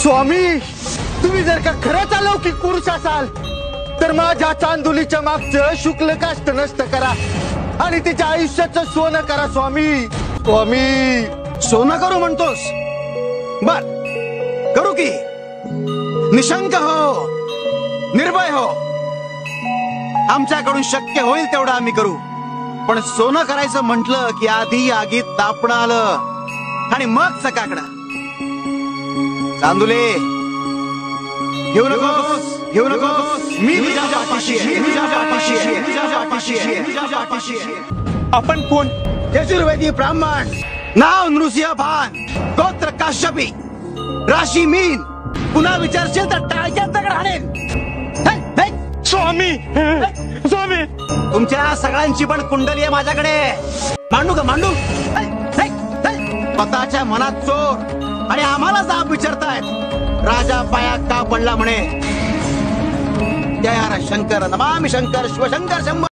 स्वामी, तुम्ही जर का खरंच अलौकिक पुरुष असाल तर माझ्या चांदुलीच्या मागचं शुक्ल काष्ट नष्ट करा आणि तिच्या आयुष्याचं सोनं करा स्वामी. स्वामी, सोनं करू म्हणतोस? बर, करू की. निशंक हो, निर्भय हो. आमच्याकडून शक्य होईल तेवढं आम्ही करू. पण सोनं करायचं म्हटलं की आधी आगीत तापणं आलं आणि मग चकाकडं. चांदुले, घेऊ नकोस, घेऊ नकोस. मी तुझ्या पाठीशी आहे, मी तुझ्या पाठीशी आहे, मी तुझ्या पाठीशी आहे, मी तुझ्या पाठीशी आहे. आपण कोण? यजुर्वेदी ब्राह्मण, नाव नृसिंह भान, गोत्र काश्यपी, राशी मीन. पुन्हा विचारशील तर टाळक्यात दगड हाणेन. स्वामी, स्वामी, तुमच्या सगळ्यांची पण कुंडली आहे माझ्याकडे. मांडू का मांडू? स्वतःच्या मनात चोर आणि आम्हाला जाब विचारतायत. राजा पायात का पडला म्हणे. जय हर शंकर, नमामि शंकर, शिवशंकर शंभर.